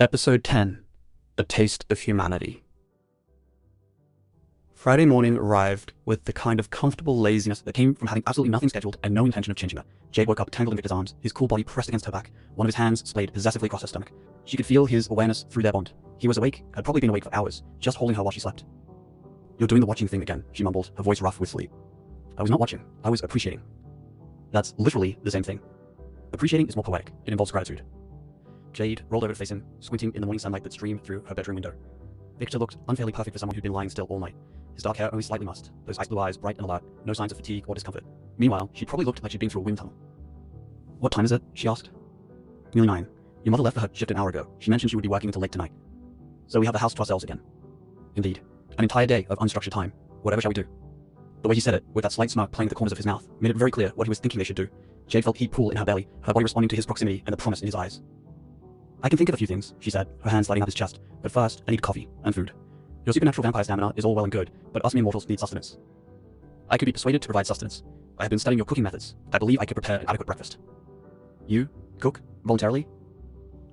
Episode 10 A Taste of Humanity. Friday morning arrived with the kind of comfortable laziness that came from having absolutely nothing scheduled and no intention of changing that. Jade woke up tangled in Victor's arms, his cool body pressed against her back, one of his hands splayed possessively across her stomach. She could feel his awareness through their bond. He was awake, had probably been awake for hours, just holding her while she slept. "You're doing the watching thing again," she mumbled, her voice rough with sleep. "I was not watching, I was appreciating." "That's literally the same thing. Appreciating is more poetic, it involves gratitude." Jade rolled over to face him, squinting in the morning sunlight that streamed through her bedroom window. Victor looked unfairly perfect for someone who'd been lying still all night. His dark hair only slightly mussed, those ice blue eyes bright and alert, no signs of fatigue or discomfort. Meanwhile, she probably looked like she'd been through a wind tunnel. "What time is it?" she asked. "Nearly 9. Your mother left for her shift an hour ago. She mentioned she would be working until late tonight. So we have the house to ourselves again." "Indeed. An entire day of unstructured time. Whatever shall we do?" The way he said it, with that slight smirk playing at the corners of his mouth, made it very clear what he was thinking they should do. Jade felt heat pool in her belly, her body responding to his proximity and the promise in his eyes. "I can think of a few things," she said, her hands sliding up his chest. "But first, I need coffee and food. Your supernatural vampire stamina is all well and good, but us mere mortals need sustenance. I could be persuaded to provide sustenance. I have been studying your cooking methods. I believe I could prepare an adequate breakfast." "You? Cook? Voluntarily?"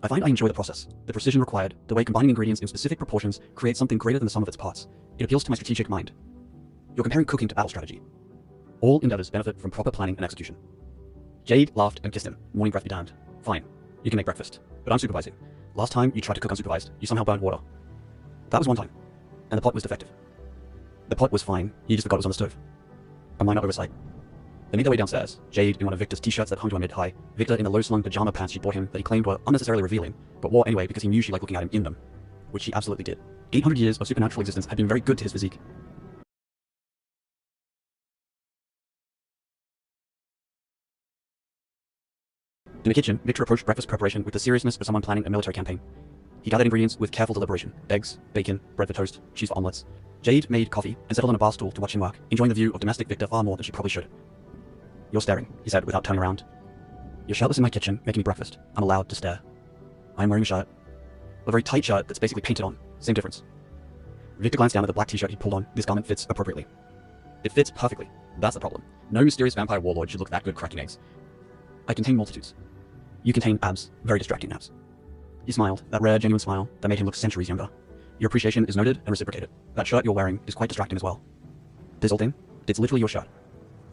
"I find I enjoy the process, the precision required, the way combining ingredients in specific proportions creates something greater than the sum of its parts. It appeals to my strategic mind." "You're comparing cooking to battle strategy. All endeavors benefit from proper planning and execution." Jade laughed and kissed him, morning breath be damned. "Fine, you can make breakfast, but I'm supervising. Last time you tried to cook unsupervised, you somehow burned water. That was one time, and the pot was defective. The pot was fine, you just forgot it was on the stove. A minor oversight." They made their way downstairs, Jade in one of Victor's t-shirts that hung to her mid-high, Victor in the low-slung pajama pants she bought him that he claimed were unnecessarily revealing, but wore anyway because he knew she liked looking at him in them. Which he absolutely did. 800 years of supernatural existence had been very good to his physique. In the kitchen, Victor approached breakfast preparation with the seriousness of someone planning a military campaign. He gathered ingredients with careful deliberation: eggs, bacon, bread for toast, cheese for omelets. Jade made coffee and settled on a bar stool to watch him work, enjoying the view of domestic Victor far more than she probably should. "You're staring," he said without turning around. "You're shirtless in my kitchen, making me breakfast. I'm allowed to stare. I'm wearing a shirt. A very tight shirt that's basically painted on. Same difference." Victor glanced down at the black t-shirt he pulled on. This garment fits appropriately. It fits perfectly. That's the problem. No mysterious vampire warlord should look that good cracking eggs. "I contain multitudes." "You contain abs. Very distracting abs." He smiled, that rare, genuine smile that made him look centuries younger. "Your appreciation is noted and reciprocated. That shirt you're wearing is quite distracting as well." "This old thing? It's literally your shirt."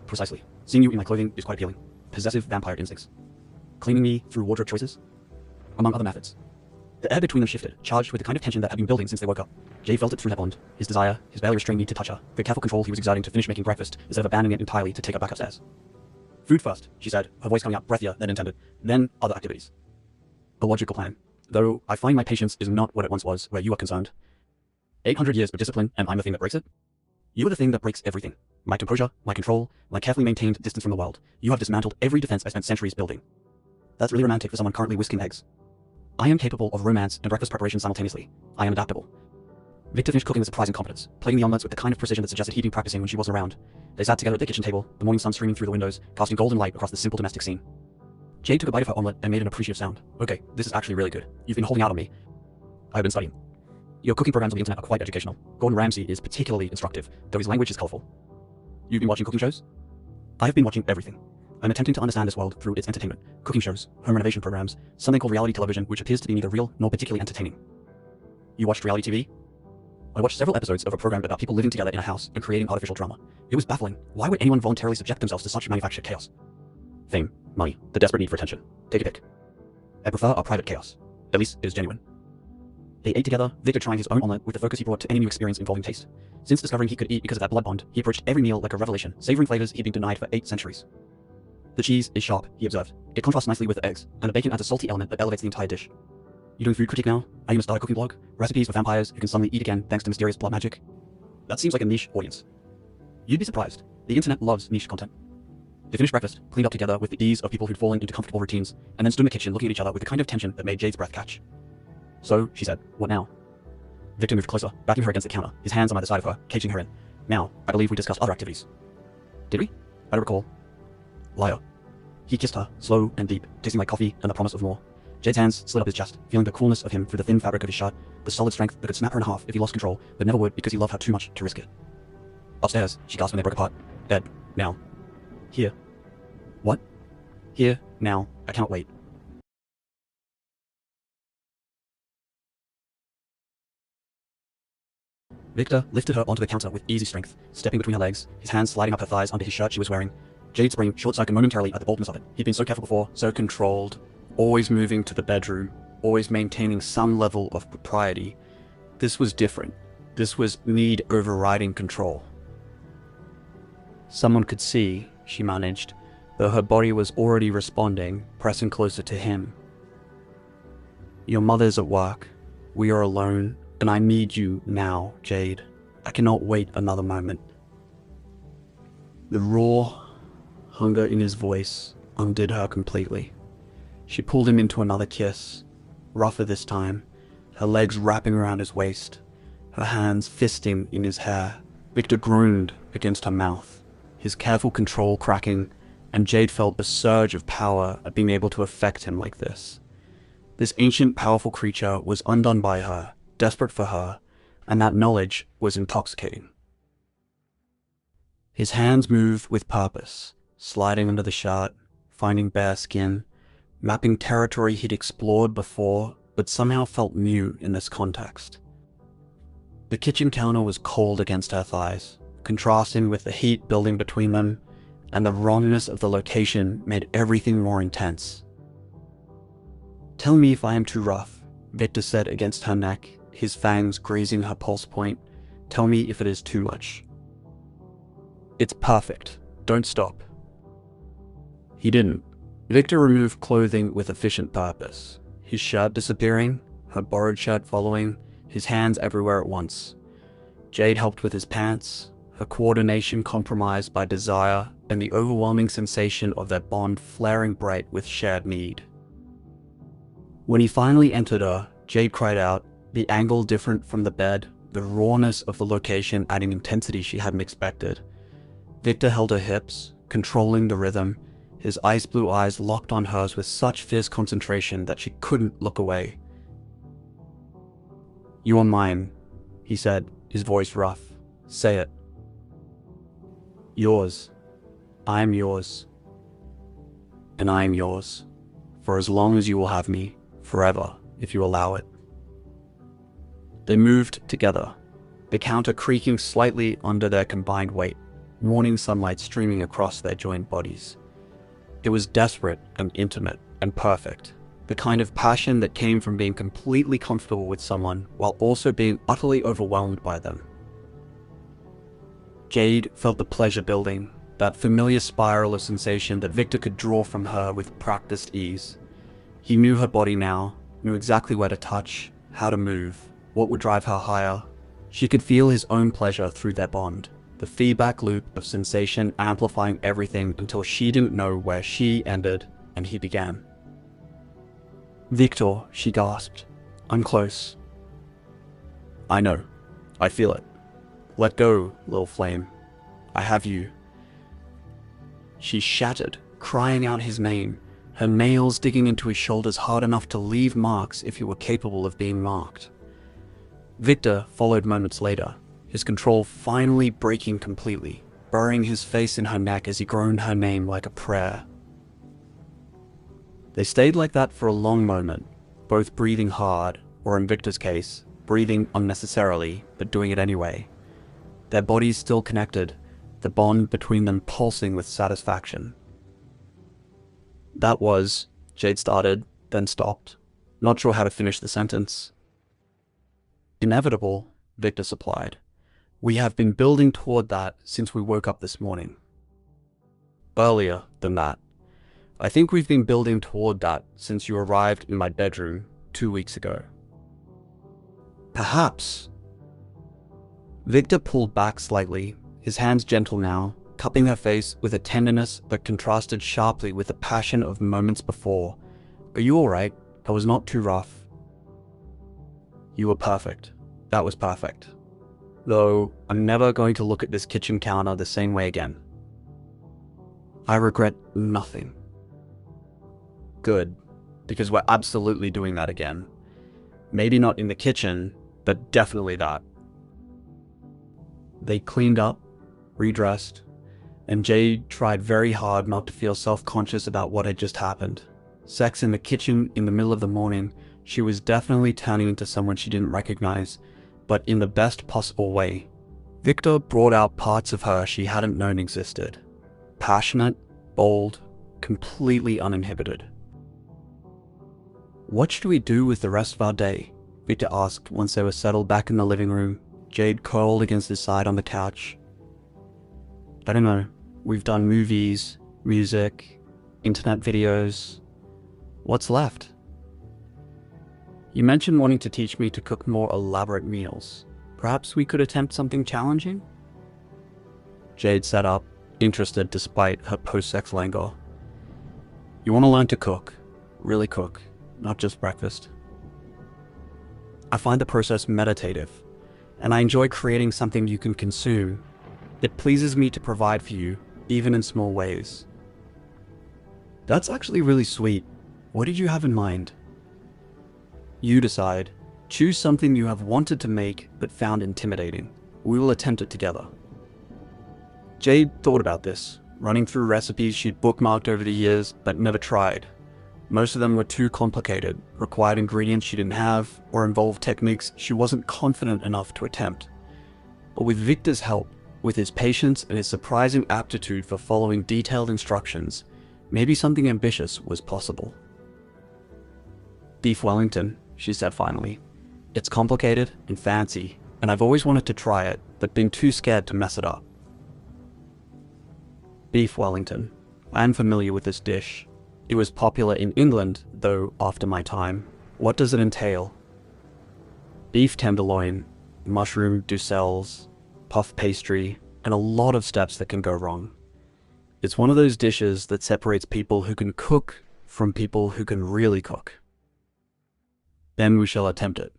"Precisely. Seeing you in my clothing is quite appealing. Possessive vampire instincts. Claiming me through wardrobe choices? Among other methods." The air between them shifted, charged with the kind of tension that had been building since they woke up. Jay felt it through their bond. His desire, his barely restrained need to touch her, the careful control he was exerting to finish making breakfast instead of abandoning it entirely to take her back upstairs. "Food first," she said, her voice coming out breathier than intended. "Then other activities." "A logical plan. Though I find my patience is not what it once was, where you are concerned. 800 years of discipline, and I'm the thing that breaks it? You are the thing that breaks everything. My composure, my control, my carefully maintained distance from the world. You have dismantled every defense I spent centuries building. That's really romantic for someone currently whisking eggs. I am capable of romance and breakfast preparation simultaneously. I am adaptable." Victor finished cooking with surprising competence, plating the omelets with the kind of precision that suggested he'd been practicing when she wasn't around. They sat together at the kitchen table, the morning sun streaming through the windows, casting golden light across the simple domestic scene. Jade took a bite of her omelet and made an appreciative sound. "Okay, this is actually really good. You've been holding out on me. I've been studying. Your cooking programs on the internet are quite educational. Gordon Ramsay is particularly instructive, though his language is colorful. You've been watching cooking shows?" "I have been watching everything. I'm attempting to understand this world through its entertainment. Cooking shows, home renovation programs, something called reality television, which appears to be neither real nor particularly entertaining." "You watched reality TV?" "I watched several episodes of a program about people living together in a house and creating artificial drama. It was baffling. Why would anyone voluntarily subject themselves to such manufactured chaos? Fame, money, the desperate need for attention. Take a pick. I prefer our private chaos. At least it is genuine." They ate together, Victor trying his own omelet with the focus he brought to any new experience involving taste. Since discovering he could eat because of that blood bond, he approached every meal like a revelation, savoring flavors he'd been denied for 8 centuries. "The cheese is sharp," he observed. "It contrasts nicely with the eggs, and the bacon adds a salty element that elevates the entire dish. You doing food critique now? Are you gonna start a cooking blog? Recipes for vampires who can suddenly eat again thanks to mysterious blood magic?" That seems like a niche audience. You'd be surprised. The internet loves niche content. They finished breakfast, cleaned up together with the ease of people who'd fallen into comfortable routines, and then stood in the kitchen looking at each other with the kind of tension that made Jade's breath catch. "So," she said, "what now?" Victor moved closer, backing her against the counter, his hands on either side of her, caging her in. "Now, I believe we discussed other activities." "Did we? I don't recall." "Liar." He kissed her, slow and deep, tasting like coffee and the promise of more. Jade's hands slid up his chest, feeling the coolness of him through the thin fabric of his shirt, the solid strength that could snap her in half if he lost control, but never would because he loved her too much to risk it. "Upstairs," she gasped when they broke apart. "Ed, now." "Here." "What?" "Here, now. I cannot wait." Victor lifted her onto the counter with easy strength, stepping between her legs, his hands sliding up her thighs under his shirt she was wearing. Jade's brain short-circuited momentarily at the boldness of it. He'd been so careful before, so controlled, always moving to the bedroom, always maintaining some level of propriety. This was different. This was need overriding control. Someone could see, she managed, though her body was already responding, pressing closer to him. Your mother's at work. We are alone, and I need you now, Jade. I cannot wait another moment. The raw hunger in his voice undid her completely. She pulled him into another kiss, rougher this time, her legs wrapping around his waist, her hands fisting in his hair. Victor groaned against her mouth, his careful control cracking, and Jade felt a surge of power at being able to affect him like this. This ancient, powerful creature was undone by her, desperate for her, and that knowledge was intoxicating. His hands moved with purpose, sliding under the shirt, finding bare skin, mapping territory he'd explored before, but somehow felt new in this context. The kitchen counter was cold against her thighs, contrasting with the heat building between them, and the rawness of the location made everything more intense. Tell me if I am too rough, Victor said against her neck, his fangs grazing her pulse point. Tell me if it is too much. It's perfect. Don't stop. He didn't. Victor removed clothing with efficient purpose, his shirt disappearing, her borrowed shirt following, his hands everywhere at once. Jade helped with his pants, her coordination compromised by desire and the overwhelming sensation of their bond flaring bright with shared need. When he finally entered her, Jade cried out, the angle different from the bed, the rawness of the location adding intensity she hadn't expected. Victor held her hips, controlling the rhythm, his ice blue eyes locked on hers with such fierce concentration that she couldn't look away. You are mine, he said, his voice rough. Say it. Yours. I am yours. And I am yours. For as long as you will have me, forever, if you allow it. They moved together, the counter creaking slightly under their combined weight, morning sunlight streaming across their joined bodies. It was desperate and intimate and perfect, the kind of passion that came from being completely comfortable with someone while also being utterly overwhelmed by them. Jade felt the pleasure building, that familiar spiral of sensation that Victor could draw from her with practiced ease. He knew her body now, knew exactly where to touch, how to move, what would drive her higher. She could feel his own pleasure through their bond, the feedback loop of sensation amplifying everything until she didn't know where she ended and he began. Victor, she gasped. I'm close. I know. I feel it. Let go, little flame. I have you. She shattered, crying out his name, her nails digging into his shoulders hard enough to leave marks if he were capable of being marked. Victor followed moments later, his control finally breaking completely, burying his face in her neck as he groaned her name like a prayer. They stayed like that for a long moment, both breathing hard, or in Victor's case, breathing unnecessarily, but doing it anyway. Their bodies still connected, the bond between them pulsing with satisfaction. That was, Jade started, then stopped, not sure how to finish the sentence. Inevitable, Victor supplied. We have been building toward that since we woke up this morning. Earlier than that. I think we've been building toward that since you arrived in my bedroom 2 weeks ago. Perhaps. Victor pulled back slightly, his hands gentle now, cupping her face with a tenderness that contrasted sharply with the passion of moments before. Are you alright? I was not too rough. You were perfect. That was perfect. Though, I'm never going to look at this kitchen counter the same way again. I regret nothing. Good, because we're absolutely doing that again. Maybe not in the kitchen, but definitely that. They cleaned up, redressed, and Jade tried very hard not to feel self-conscious about what had just happened. Sex in the kitchen in the middle of the morning, she was definitely turning into someone she didn't recognize, but in the best possible way. Victor brought out parts of her she hadn't known existed. Passionate, bold, completely uninhibited. "What should we do with the rest of our day?" Victor asked once they were settled back in the living room, Jade curled against his side on the couch. "I don't know. We've done movies, music, internet videos. What's left?" "You mentioned wanting to teach me to cook more elaborate meals. Perhaps we could attempt something challenging?" Jade sat up, interested despite her post-sex languor. "You want to learn to cook, really cook, not just breakfast?" "I find the process meditative, and I enjoy creating something you can consume. It pleases me to provide for you, even in small ways." "That's actually really sweet. What did you have in mind?" "You decide. Choose something you have wanted to make but found intimidating. We will attempt it together." Jade thought about this, running through recipes she'd bookmarked over the years but never tried. Most of them were too complicated, required ingredients she didn't have, or involved techniques she wasn't confident enough to attempt. But with Victor's help, with his patience and his surprising aptitude for following detailed instructions, maybe something ambitious was possible. "Beef Wellington," she said finally. "It's complicated and fancy, and I've always wanted to try it, but been too scared to mess it up." Beef Wellington. I am familiar with this dish. It was popular in England, though after my time. What does it entail? Beef tenderloin, mushroom duxelles, puff pastry, and a lot of steps that can go wrong. It's one of those dishes that separates people who can cook from people who can really cook. Then we shall attempt it.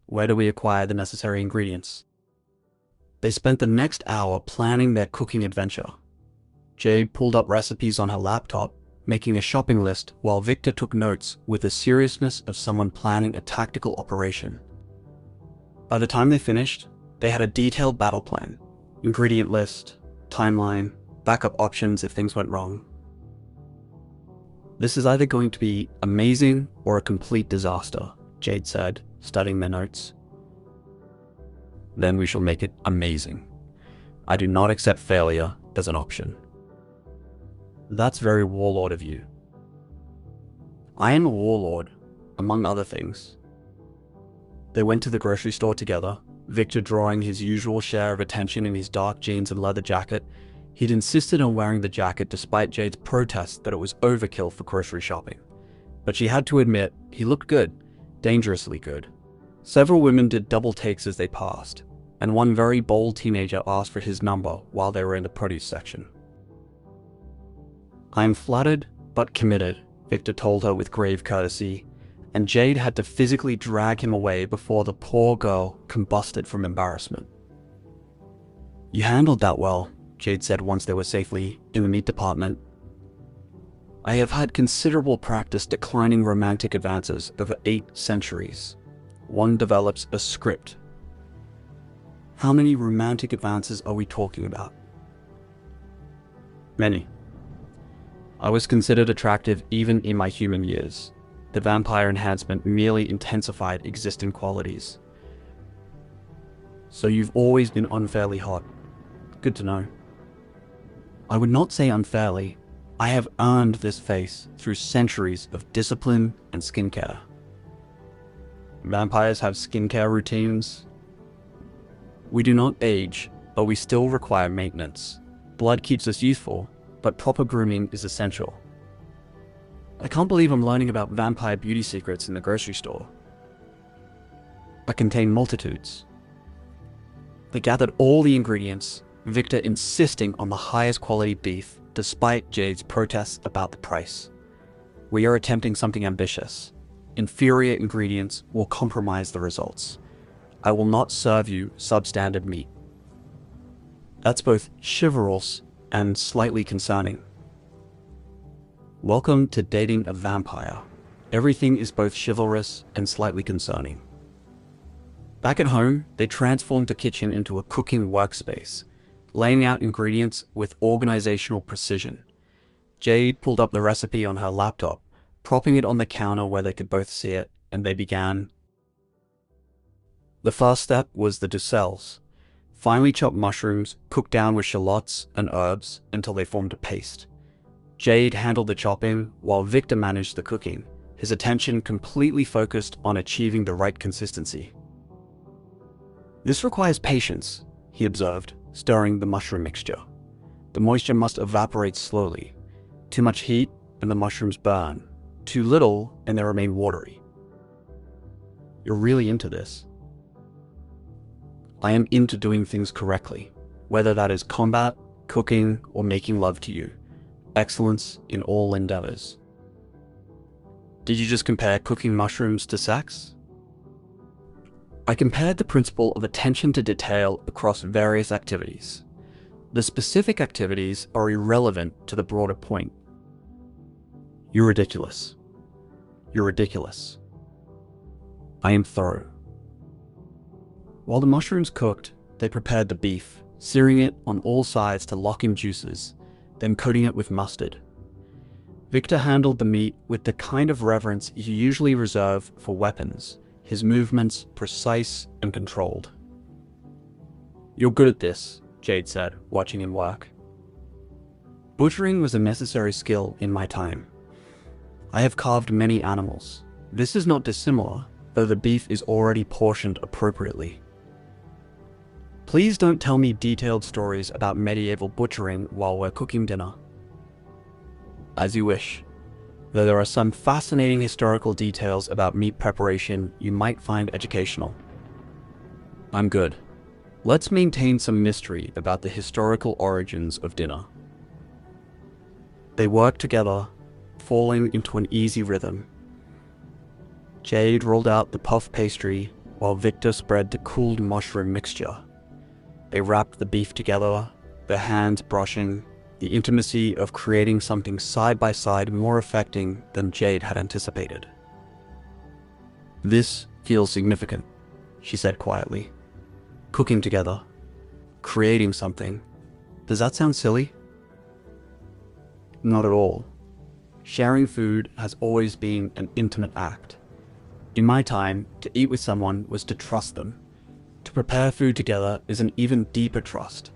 Where do we acquire the necessary ingredients? They spent the next hour planning their cooking adventure. Jade pulled up recipes on her laptop, making a shopping list while Victor took notes with the seriousness of someone planning a tactical operation. By the time they finished, they had a detailed battle plan, ingredient list, timeline, backup options if things went wrong. "This is either going to be amazing or a complete disaster," Jade said, studying their notes. "Then we shall make it amazing. I do not accept failure as an option." "That's very warlord of you." "I am a warlord, among other things." They went to the grocery store together, Victor drawing his usual share of attention in his dark jeans and leather jacket. He'd insisted on wearing the jacket despite Jade's protest that it was overkill for grocery shopping. But she had to admit, he looked good, dangerously good. Several women did double takes as they passed, and one very bold teenager asked for his number while they were in the produce section. "I am flattered, but committed," Victor told her with grave courtesy, and Jade had to physically drag him away before the poor girl combusted from embarrassment. "You handled that well," Jade said once they were safely in the meat department. "I have had considerable practice declining romantic advances over 8 centuries. One develops a script." "How many romantic advances are we talking about?" "Many. I was considered attractive even in my human years. The vampire enhancement merely intensified existing qualities." "So you've always been unfairly hot. Good to know." "I would not say unfairly. I have earned this face through centuries of discipline and skincare." "Vampires have skincare routines?" "We do not age, but we still require maintenance. Blood keeps us youthful, but proper grooming is essential." "I can't believe I'm learning about vampire beauty secrets in the grocery store." "I contain multitudes." They gathered all the ingredients, Victor insisting on the highest quality beef despite Jade's protests about the price. "We are attempting something ambitious. Inferior ingredients will compromise the results. I will not serve you substandard meat." That's both chivalrous and slightly concerning. Welcome to dating a vampire. Everything is both chivalrous and slightly concerning. Back at home, they transformed the kitchen into a cooking workspace, laying out ingredients with organizational precision. Jade pulled up the recipe on her laptop, propping it on the counter where they could both see it, and they began. The first step was the duxelles. Finely chopped mushrooms cooked down with shallots and herbs until they formed a paste. Jade handled the chopping while Victor managed the cooking, his attention completely focused on achieving the right consistency. "This requires patience," he observed, stirring the mushroom mixture. "The moisture must evaporate slowly. Too much heat and the mushrooms burn. Too little and they remain watery." "You're really into this." "I am into doing things correctly, whether that is combat, cooking, or making love to you. Excellence in all endeavors." "Did you just compare cooking mushrooms to sex?" "I compared the principle of attention to detail across various activities. The specific activities are irrelevant to the broader point." "You're ridiculous. You're ridiculous." "I am thorough." While the mushrooms cooked, they prepared the beef, searing it on all sides to lock in juices, then coating it with mustard. Victor handled the meat with the kind of reverence you usually reserve for weapons, his movements precise and controlled. "You're good at this," Jade said, watching him work. "Butchering was a necessary skill in my time. I have carved many animals. This is not dissimilar, though the beef is already portioned appropriately." "Please don't tell me detailed stories about medieval butchering while we're cooking dinner." "As you wish, though there are some fascinating historical details about meat preparation you might find educational." "I'm good. Let's maintain some mystery about the historical origins of dinner." They worked together, falling into an easy rhythm. Jade rolled out the puff pastry while Victor spread the cooled mushroom mixture. They wrapped the beef together, their hands brushing, the intimacy of creating something side by side more affecting than Jade had anticipated. "This feels significant," she said quietly. "Cooking together, creating something. Does that sound silly?" "Not at all. Sharing food has always been an intimate act. In my time, to eat with someone was to trust them. To prepare food together is an even deeper trust.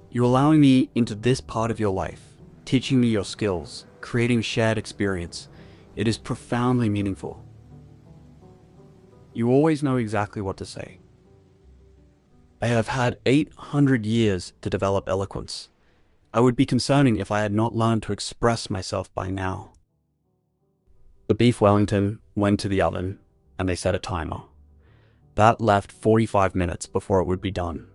You're allowing me into this part of your life, teaching me your skills, creating shared experience. It is profoundly meaningful." "You always know exactly what to say." "I have had 800 years to develop eloquence. I would be concerning if I had not learned to express myself by now." The beef Wellington went to the oven, and they set a timer. That left 45 minutes before it would be done.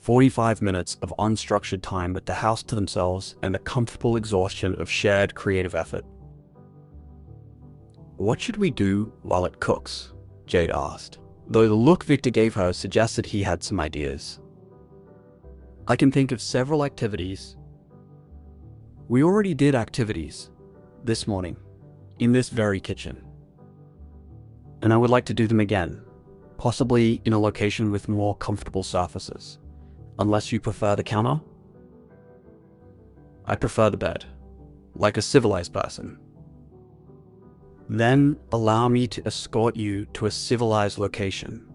45 minutes of unstructured time with the house to themselves and the comfortable exhaustion of shared creative effort. "What should we do while it cooks?" Jade asked, though the look Victor gave her suggested he had some ideas. "I can think of several activities." "We already did activities this morning, in this very kitchen. And I would like to do them again, possibly in a location with more comfortable surfaces. Unless you prefer the counter?" "I prefer the bed, like a civilized person." "Then allow me to escort you to a civilized location."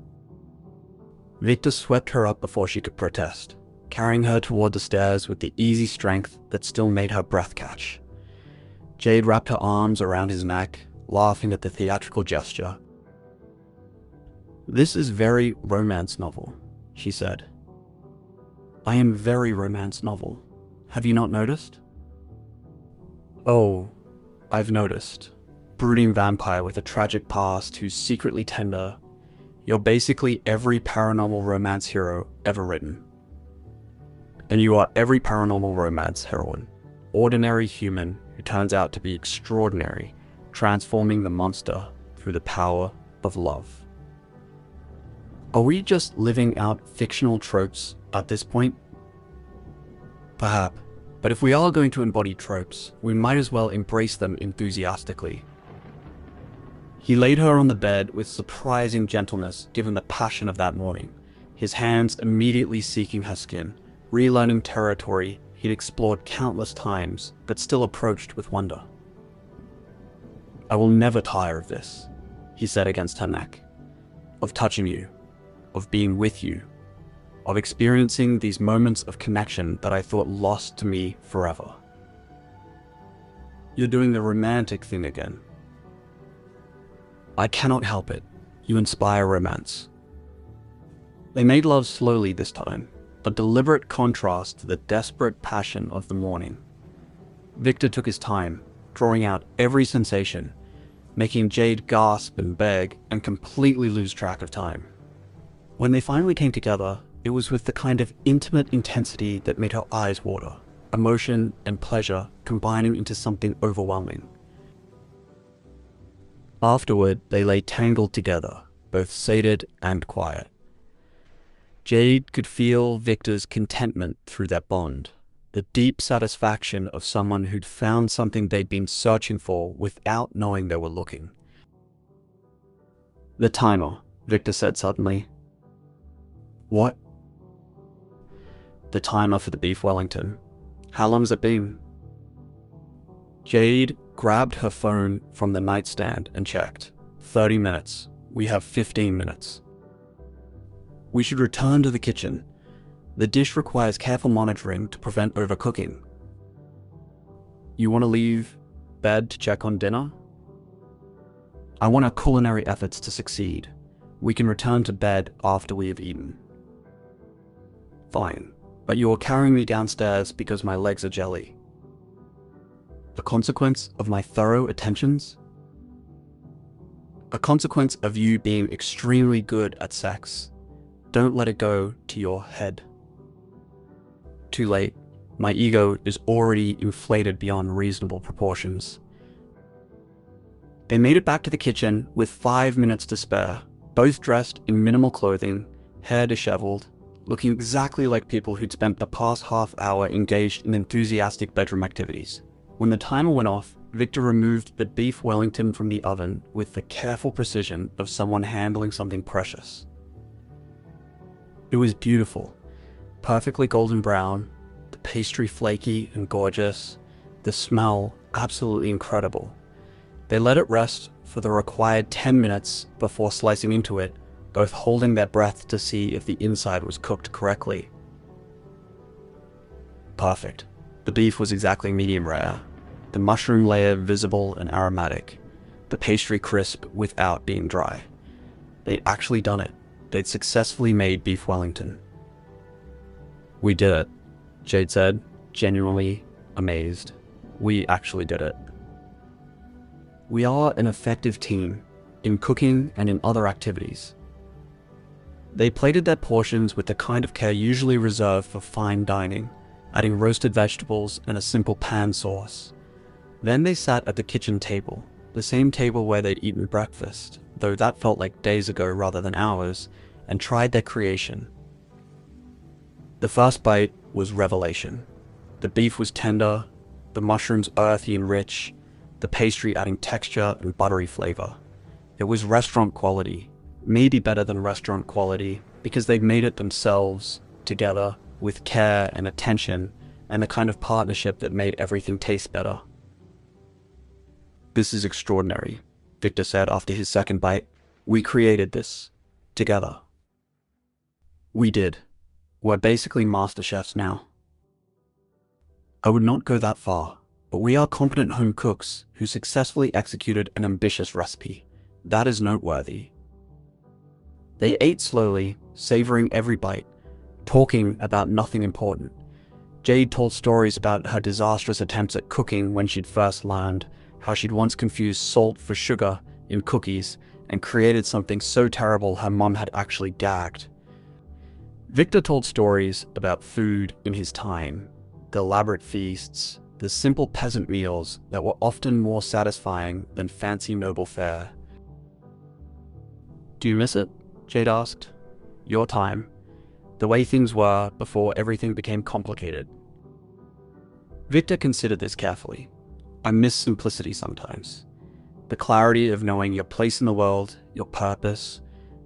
Victor swept her up before she could protest, carrying her toward the stairs with the easy strength that still made her breath catch. Jade wrapped her arms around his neck, laughing at the theatrical gesture. "This is very romance novel," she said. "I am very romance novel. Have you not noticed?" "Oh, I've noticed. Brooding vampire with a tragic past who's secretly tender. You're basically every paranormal romance hero ever written. And you are every paranormal romance heroine. Ordinary human who turns out to be extraordinary, transforming the monster through the power of love." Are we just living out fictional tropes at this point? Perhaps, but if we are going to embody tropes, we might as well embrace them enthusiastically. He laid her on the bed with surprising gentleness given the passion of that morning, his hands immediately seeking her skin, relearning territory he'd explored countless times but still approached with wonder. "I will never tire of this," he said against her neck. "Of touching you, of being with you, of experiencing these moments of connection that I thought lost to me forever. You're doing the romantic thing again. I cannot help it. You inspire romance. They made love slowly this time, a deliberate contrast to the desperate passion of the morning. Victor took his time, drawing out every sensation, making Jade gasp and beg and completely lose track of time. When they finally came together, it was with the kind of intimate intensity that made her eyes water, emotion and pleasure combining into something overwhelming. Afterward, they lay tangled together, both sated and quiet. Jade could feel Victor's contentment through that bond, the deep satisfaction of someone who'd found something they'd been searching for without knowing they were looking. "The timer," Victor said suddenly. "What?" "The timer for the beef Wellington. How long's it been?" Jade grabbed her phone from the nightstand and checked. 30 minutes. We have 15 minutes. "We should return to the kitchen. The dish requires careful monitoring to prevent overcooking." "You want to leave bed to check on dinner?" "I want our culinary efforts to succeed. We can return to bed after we have eaten." "Fine, but you are carrying me downstairs because my legs are jelly." "A consequence of my thorough attentions?" "A consequence of you being extremely good at sex. Don't let it go to your head." "Too late. My ego is already inflated beyond reasonable proportions." They made it back to the kitchen with 5 minutes to spare, both dressed in minimal clothing, hair disheveled, looking exactly like people who'd spent the past half hour engaged in enthusiastic bedroom activities. When the timer went off, Victor removed the beef Wellington from the oven with the careful precision of someone handling something precious. It was beautiful, perfectly golden brown, the pastry flaky and gorgeous, the smell absolutely incredible. They let it rest for the required 10 minutes before slicing into it, both holding their breath to see if the inside was cooked correctly. Perfect. The beef was exactly medium rare, the mushroom layer visible and aromatic, the pastry crisp without being dry. They'd actually done it. They'd successfully made beef Wellington. "We did it," Jade said, genuinely amazed. "We actually did it." "We are an effective team, in cooking and in other activities." They plated their portions with the kind of care usually reserved for fine dining, adding roasted vegetables and a simple pan sauce. Then they sat at the kitchen table, the same table where they'd eaten breakfast, though that felt like days ago rather than hours, and tried their creation. The first bite was revelation. The beef was tender, the mushrooms earthy and rich, the pastry adding texture and buttery flavor. It was restaurant quality, maybe better than restaurant quality, because they'd made it themselves, together, with care and attention, and the kind of partnership that made everything taste better. "This is extraordinary," Victor said after his second bite. "We created this. Together." "We did. We're basically master chefs now." "I would not go that far, but we are competent home cooks who successfully executed an ambitious recipe. That is noteworthy." They ate slowly, savoring every bite, talking about nothing important. Jade told stories about her disastrous attempts at cooking when she'd first learned, how she'd once confused salt for sugar in cookies and created something so terrible her mom had actually gagged. Victor told stories about food in his time, the elaborate feasts, the simple peasant meals that were often more satisfying than fancy noble fare. "Do you miss it?" Jade asked. "Your time, the way things were before everything became complicated." Victor considered this carefully. "I miss simplicity sometimes. The clarity of knowing your place in the world, your purpose,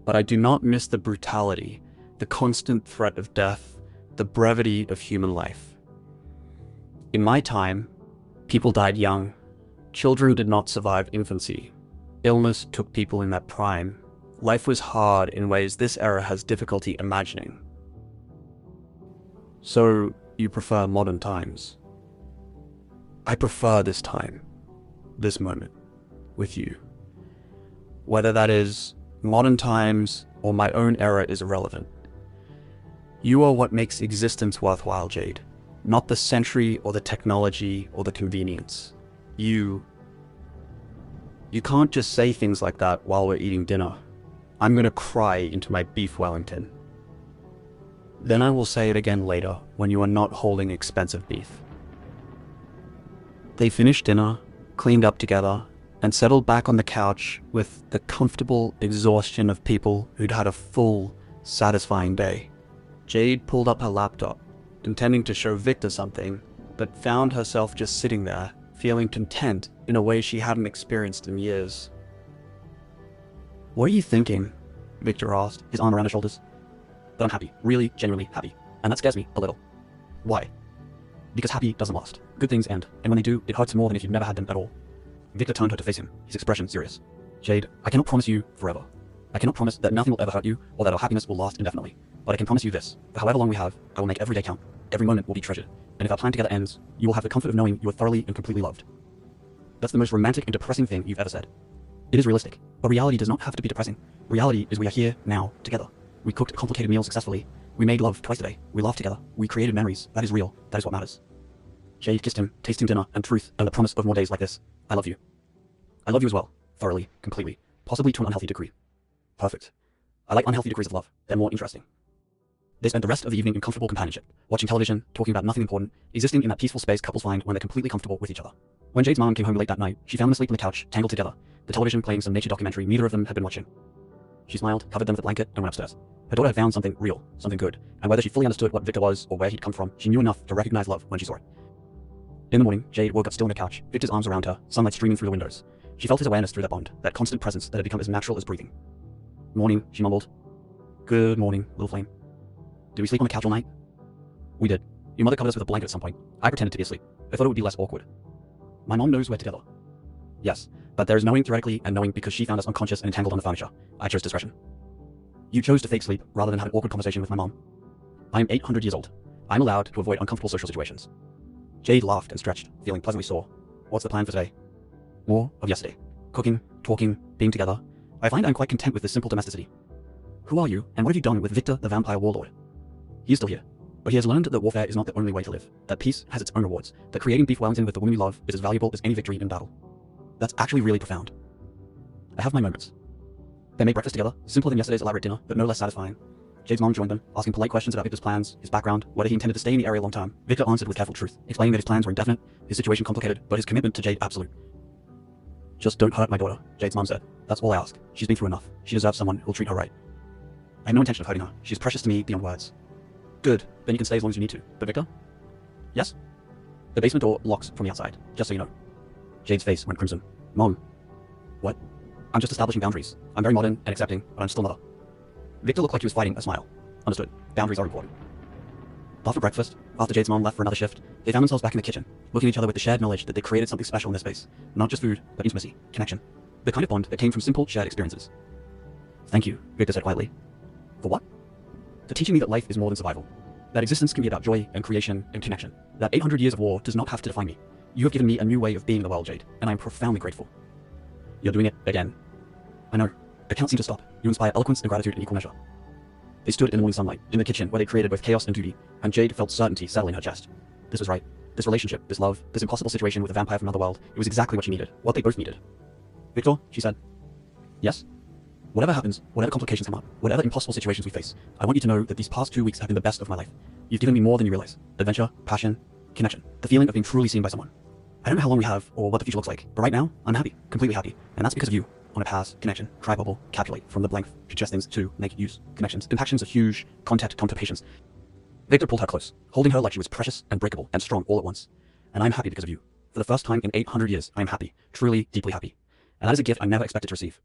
but I do not miss the brutality, the constant threat of death, the brevity of human life. In my time, people died young. Children did not survive infancy. Illness took people in their prime. Life was hard in ways this era has difficulty imagining. So, you prefer modern times? I prefer this time, this moment, with you. Whether that is modern times or my own era is irrelevant. You are what makes existence worthwhile, Jade. Not the century or the technology or the convenience. You can't just say things like that while we're eating dinner. I'm gonna cry into my beef Wellington. Then I will say it again later when you are not holding expensive beef. They finished dinner, cleaned up together, and settled back on the couch with the comfortable exhaustion of people who'd had a full, satisfying day. Jade pulled up her laptop, intending to show Victor something, but found herself just sitting there, feeling content in a way she hadn't experienced in years. "What are you thinking?" Victor asked, his arm around her shoulders. "But I'm happy, really, genuinely happy, and that scares me a little." "Why?" "Because happy doesn't last. Good things end, and when they do, it hurts more than if you've never had them at all." Victor turned her to face him, his expression serious. "Jade, I cannot promise you forever. I cannot promise that nothing will ever hurt you, or that our happiness will last indefinitely. But I can promise you this, for however long we have, I will make every day count. Every moment will be treasured, and if our time together ends, you will have the comfort of knowing you are thoroughly and completely loved." That's the most romantic and depressing thing you've ever said. It is realistic, but reality does not have to be depressing. Reality is we are here, now, together. We cooked complicated meals successfully. We made love twice a day. We laughed together. We created memories. That is real. That is what matters. Jade kissed him, tasting dinner and truth and the promise of more days like this. "I love you. I love you as well. Thoroughly, completely. Possibly to an unhealthy degree." "Perfect. I like unhealthy degrees of love. They're more interesting." They spent the rest of the evening in comfortable companionship, watching television, talking about nothing important, existing in that peaceful space couples find when they're completely comfortable with each other. When Jade's mom came home late that night, she found them asleep on the couch, tangled together, the television playing some nature documentary neither of them had been watching. She smiled, covered them with a blanket, and went upstairs. Her daughter had found something real, something good, and whether she fully understood what Victor was or where he'd come from, she knew enough to recognize love when she saw it. In the morning, Jade woke up still on the couch, Victor's arms around her, sunlight streaming through the windows. She felt his awareness through their bond, that constant presence that had become as natural as breathing. "Morning," she mumbled. "Good morning, little flame. Did we sleep on the couch all night?" "We did. Your mother covered us with a blanket at some point. I pretended to be asleep. I thought it would be less awkward." "My mom knows we're together." "Yes, but there is knowing theoretically and knowing because she found us unconscious and entangled on the furniture. I chose discretion." "You chose to fake sleep rather than have an awkward conversation with my mom." "I am 800 years old. I'm allowed to avoid uncomfortable social situations." Jade laughed and stretched, feeling pleasantly sore. "What's the plan for today?" "More of yesterday. Cooking, talking, being together. I find I'm quite content with this simple domesticity." "Who are you, and what have you done with Victor the vampire warlord?" "He is still here. But he has learned that warfare is not the only way to live, that peace has its own rewards, that creating beef Wellington with the woman we love is as valuable as any victory in battle." "That's actually really profound." "I have my moments." They made breakfast together, simpler than yesterday's elaborate dinner, but no less satisfying. Jade's mom joined them, asking polite questions about Victor's plans, his background, whether he intended to stay in the area long term. Victor answered with careful truth, explaining that his plans were indefinite, his situation complicated, but his commitment to Jade absolute. "Just don't hurt my daughter," Jade's mom said. "That's all I ask. She's been through enough. She deserves someone who'll treat her right." "I have no intention of hurting her. She's precious to me beyond words." "Good. Then you can stay as long as you need to. But Victor?" "Yes?" "The basement door locks from the outside, just so you know." Jade's face went crimson. "Mom." "What?" "I'm just establishing boundaries. I'm very modern and accepting, but I'm still mother." Victor looked like he was fighting a smile. "Understood. Boundaries are important." After breakfast, after Jade's mom left for another shift, they found themselves back in the kitchen, looking at each other with the shared knowledge that they created something special in their space. Not just food, but intimacy, connection. The kind of bond that came from simple, shared experiences. "Thank you," Victor said quietly. "For what?" "For teaching me that life is more than survival. That existence can be about joy and creation and connection. That 800 years of war does not have to define me. You have given me a new way of being in the world, Jade, and I am profoundly grateful." "You're doing it again." "I know. I can't seem to stop. You inspire eloquence and gratitude in equal measure." They stood in the morning sunlight, in the kitchen where they created both chaos and duty, and Jade felt certainty settle in her chest. This was right. This relationship, this love, this impossible situation with a vampire from another world, it was exactly what she needed, what they both needed. "Victor," she said. "Yes?" "Whatever happens, whatever complications come up, whatever impossible situations we face, I want you to know that these past 2 weeks have been the best of my life. You've given me more than you realize. Adventure, passion, connection, the feeling of being truly seen by someone. I don't know how long we have or what the future looks like, but right now, I'm happy, completely happy, and that's because of you. On a pass, connection, try bubble, calculate, from the blank, suggest things to make use, connections. Impactions are huge, contact, come to patience." Victor pulled her close, holding her like she was precious and breakable and strong all at once. "And I'm happy because of you. For the first time in 800 years, I am happy, truly, deeply happy. And that is a gift I never expected to receive."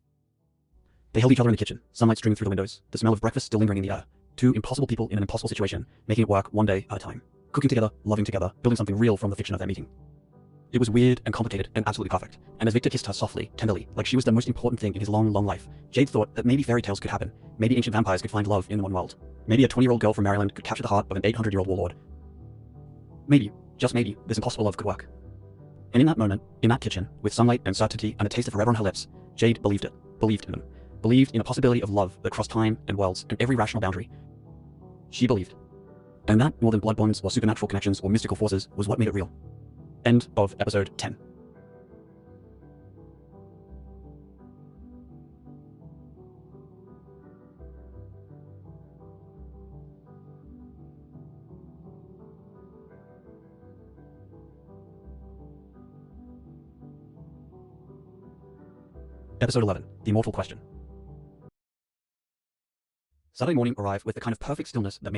They held each other in the kitchen, sunlight streaming through the windows, the smell of breakfast still lingering in the air. Two impossible people in an impossible situation, making it work one day at a time. Cooking together, loving together, building something real from the fiction of their meeting. It was weird and complicated and absolutely perfect. And as Victor kissed her softly, tenderly, like she was the most important thing in his long, long life, Jade thought that maybe fairy tales could happen. Maybe ancient vampires could find love in the one world. Maybe a 20-year-old girl from Maryland could capture the heart of an 800-year-old warlord. Maybe, just maybe, this impossible love could work. And in that moment, in that kitchen, with sunlight and certainty and a taste of forever on her lips, Jade believed it, believed in them, believed in a possibility of love that crossed time and worlds and every rational boundary. She believed. And that, more than blood bonds or supernatural connections or mystical forces, was what made it real. End of episode 10. Episode 11, The Immortal Question. Saturday morning arrived with the kind of perfect stillness that made